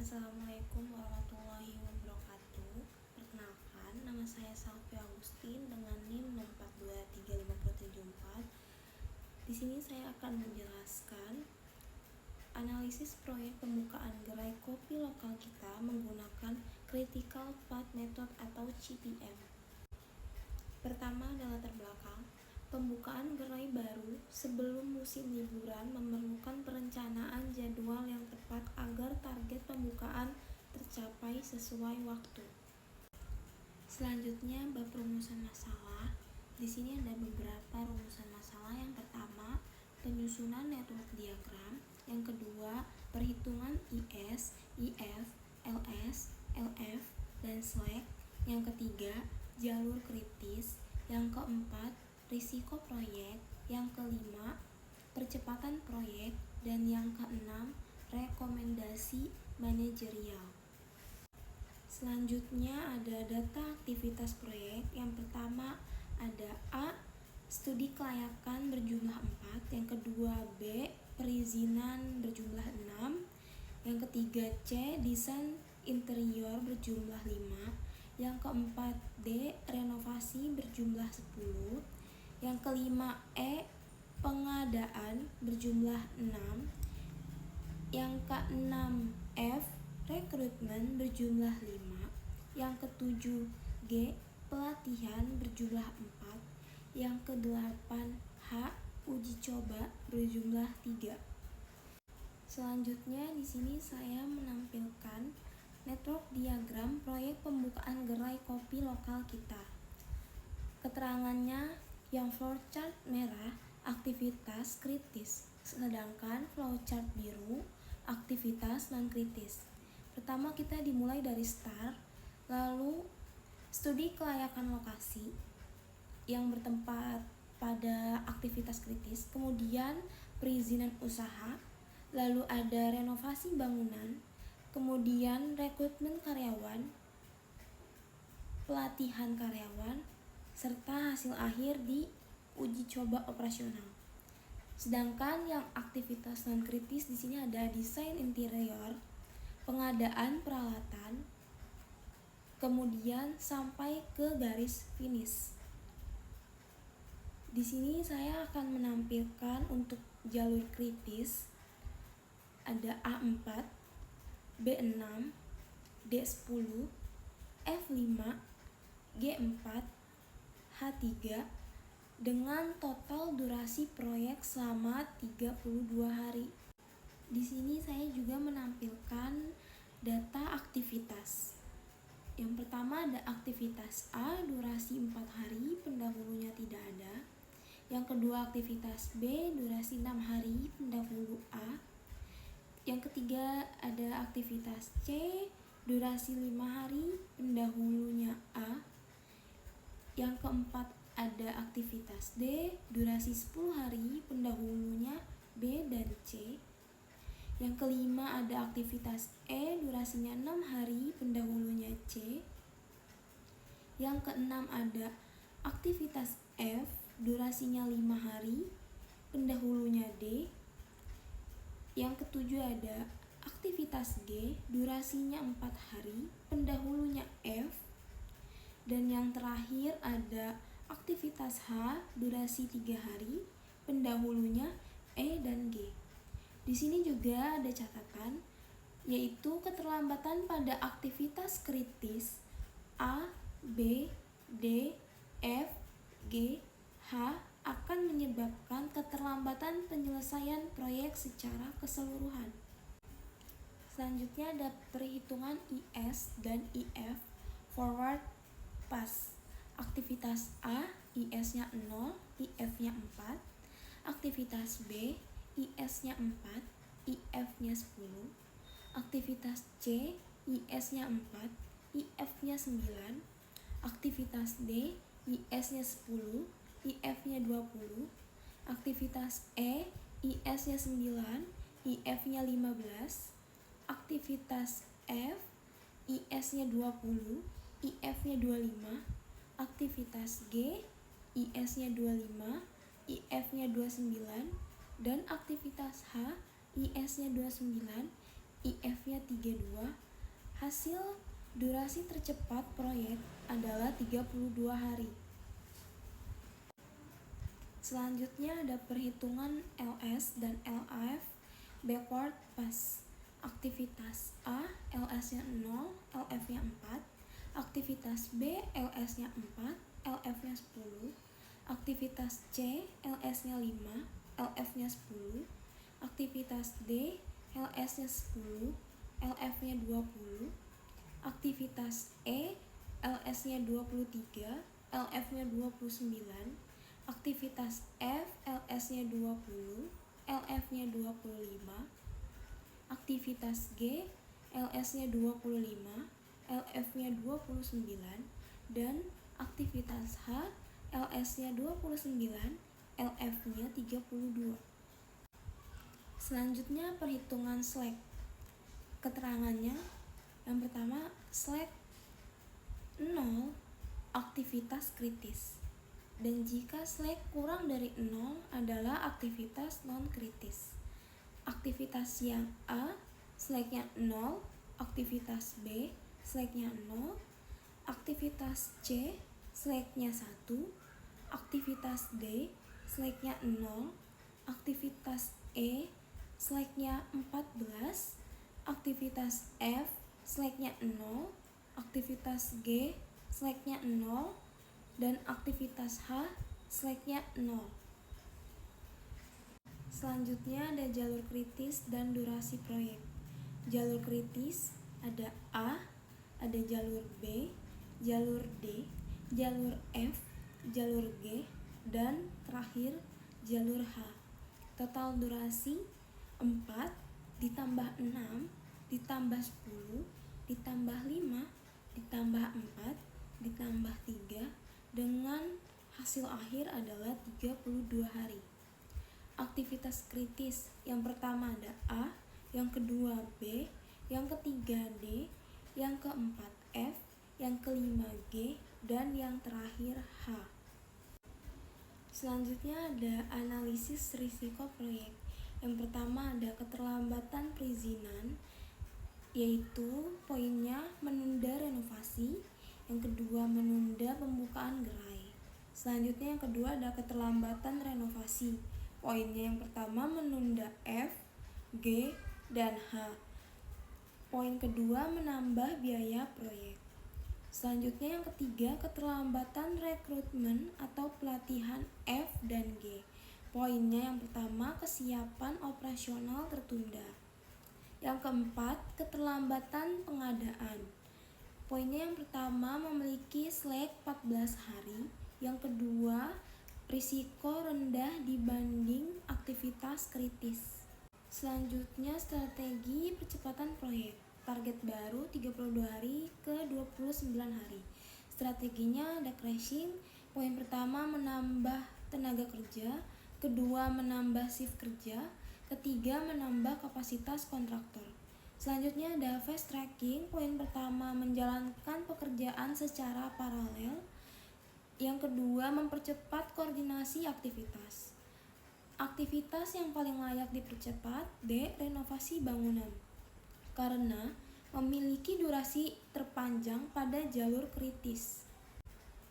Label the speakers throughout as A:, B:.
A: Assalamualaikum warahmatullahi wabarakatuh. Perkenalkan, nama saya Salvi Agustin dengan NIM 6423574. Di sini saya akan menjelaskan analisis proyek pembukaan gerai kopi lokal kita menggunakan Critical Path Method atau CPM. Pertama adalah latar belakang. Pembukaan gerai baru sebelum musim liburan memerlukan perencanaan jadwal yang tepat agar target pembukaan tercapai sesuai waktu. Selanjutnya, bab rumusan masalah. Di sini ada beberapa rumusan masalah. Yang pertama, penyusunan network diagram. Yang kedua, perhitungan IS, IF, LS, LF, dan slack. Yang ketiga, jalur kritis. Yang keempat, risiko proyek. Yang kelima, percepatan proyek. Dan yang keenam, rekomendasi manajerial. Selanjutnya ada data aktivitas proyek. Yang pertama ada A, studi kelayakan berjumlah 4. Yang kedua B, perizinan berjumlah 6. Yang ketiga C, desain interior berjumlah 5. Yang keempat D, renovasi berjumlah 10. Yang kelima E, pengadaan berjumlah 6. Yang keenam F, rekrutmen berjumlah 5. Yang ketujuh G, pelatihan berjumlah 4. Yang kedelapan H, uji coba berjumlah 3. Selanjutnya di sini saya menampilkan network diagram proyek pembukaan gerai kopi lokal kita. Keterangannya, yang flowchart merah aktivitas kritis, sedangkan flowchart biru aktivitas non kritis. Pertama kita dimulai dari start, lalu studi kelayakan lokasi yang bertempat pada aktivitas kritis, kemudian perizinan usaha, lalu ada renovasi bangunan, kemudian rekrutmen karyawan, pelatihan karyawan, serta hasil akhir di uji coba operasional. Sedangkan yang aktivitas non kritis di sini ada desain interior, pengadaan peralatan, kemudian sampai ke garis finish. Di sini saya akan menampilkan untuk jalur kritis ada A4, B6, D10, F5, G4, H3 dengan total durasi proyek selama 32 hari. Di sini saya juga menampilkan data aktivitas. Yang pertama ada aktivitas A, durasi 4 hari, pendahulunya tidak ada. Yang kedua aktivitas B, durasi 6 hari, pendahulu A. Yang ketiga ada aktivitas C, durasi 5 hari, pendahulunya A. Yang keempat ada aktivitas D, durasi 10 hari, pendahulunya B dan C. Yang kelima ada aktivitas E, durasinya 6 hari, pendahulunya C. Yang keenam ada aktivitas F, durasinya 5 hari, pendahulunya D. Yang ketujuh ada aktivitas G, durasinya 4 hari, pendahulunya F. Dan yang terakhir ada aktivitas H, durasi 3 hari, pendahulunya E dan G. Di sini juga ada catatan, yaitu keterlambatan pada aktivitas kritis A, B, D, F, G, H akan menyebabkan keterlambatan penyelesaian proyek secara keseluruhan. Selanjutnya ada perhitungan IS dan IF, forward pass. Aktivitas A, IS-nya 0, IF-nya 4. Aktivitas B, IS-nya 4, IF-nya 10. Aktivitas C, IS-nya 4, IF-nya 9. Aktivitas D, IS-nya 10, IF-nya 20. Aktivitas E, IS-nya 9, IF-nya 15. Aktivitas F, IS-nya 20, IF-nya 25. Aktivitas G, IS-nya 25, IF-nya 29. Dan aktivitas H, IS-nya 29, IF-nya 32, hasil durasi tercepat proyek adalah 32 hari. Selanjutnya ada perhitungan LS dan LF backward pass. Aktivitas A, LS-nya 0, LF-nya 4. Aktivitas B, LS-nya 4, LF-nya 10. Aktivitas C, LS-nya 5, LF-nya 10. Aktivitas D, LS-nya 10, LF-nya 20. Aktivitas E, LS-nya 23, LF-nya 29. Aktivitas F, LS-nya 20, LF-nya 25. Aktivitas G, LS-nya 25, LF-nya 29. Dan aktivitas H, LS-nya 29, LF-nya 32. Selanjutnya perhitungan slack. Keterangannya, yang pertama, slack 0 aktivitas kritis. Dan jika slack kurang dari 0 adalah aktivitas non-kritis. Aktivitas yang A, slacknya 0, aktivitas B, slacknya 0, aktivitas C, slacknya 1, aktivitas D, slacknya 0, aktivitas E, slacknya 14, aktivitas F, slacknya 0, aktivitas G, slacknya 0, dan aktivitas H, slacknya 0. Selanjutnya ada jalur kritis dan durasi proyek. Jalur kritis ada A, ada jalur B, jalur D, jalur F, jalur G, dan terakhir jalur H. Total durasi 4 ditambah 6 ditambah 10 ditambah 5 ditambah 4 ditambah 3 dengan hasil akhir adalah 32 hari. Aktivitas kritis yang pertama ada A, yang kedua B, yang ketiga D, yang keempat F, yang kelima G, dan yang terakhir H. Selanjutnya ada analisis risiko proyek. Yang pertama ada keterlambatan perizinan, yaitu poinnya menunda renovasi. Yang kedua menunda pembukaan gerai. Selanjutnya yang kedua ada keterlambatan renovasi. Poinnya yang pertama menunda F, G, dan H. Poin kedua menambah biaya proyek. Selanjutnya yang ketiga keterlambatan rekrutmen atau pelatihan F dan G. Poinnya yang pertama kesiapan operasional tertunda. Yang keempat keterlambatan pengadaan. Poinnya yang pertama memiliki slack 14 hari, yang kedua risiko rendah dibanding aktivitas kritis. Selanjutnya strategi percepatan proyek. Target baru 32 hari ke 29 hari. Strateginya ada crashing. Poin pertama menambah tenaga kerja, kedua menambah shift kerja, ketiga menambah kapasitas kontraktor. Selanjutnya ada fast tracking. Poin pertama menjalankan pekerjaan secara paralel. Yang kedua mempercepat koordinasi aktivitas. Aktivitas yang paling layak dipercepat D. Renovasi bangunan, karena memiliki durasi terpanjang pada jalur kritis.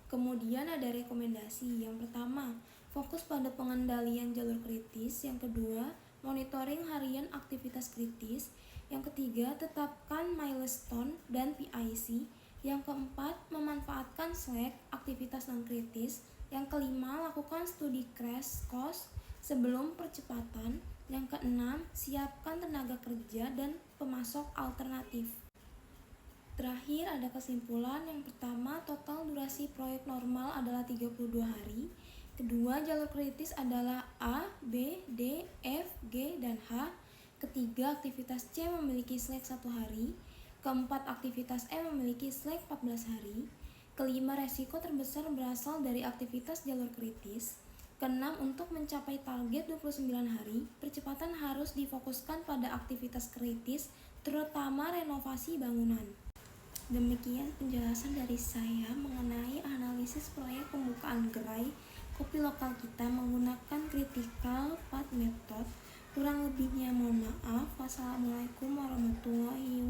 A: Kemudian ada rekomendasi. Yang pertama, fokus pada pengendalian jalur kritis. Yang kedua, monitoring harian aktivitas kritis. Yang ketiga, tetapkan milestone dan PIC. Yang keempat, memanfaatkan slack aktivitas non-kritis. Yang kelima, lakukan studi crash cost sebelum percepatan. Yang keenam, siapkan tenaga kerja dan pemasok alternatif. Terakhir ada kesimpulan. Yang pertama, total durasi proyek normal adalah 32 hari. Kedua, jalur kritis adalah A, B, D, F, G, dan H. Ketiga, aktivitas C memiliki slack 1 hari. Keempat, aktivitas E memiliki slack 14 hari. Kelima, resiko terbesar berasal dari aktivitas jalur kritis. Keenam, untuk mencapai target 29 hari, percepatan harus difokuskan pada aktivitas kritis, terutama renovasi bangunan. Demikian penjelasan dari saya mengenai analisis proyek pembukaan gerai kopi lokal kita menggunakan critical path method. Kurang lebihnya mohon maaf. Wassalamualaikum warahmatullahi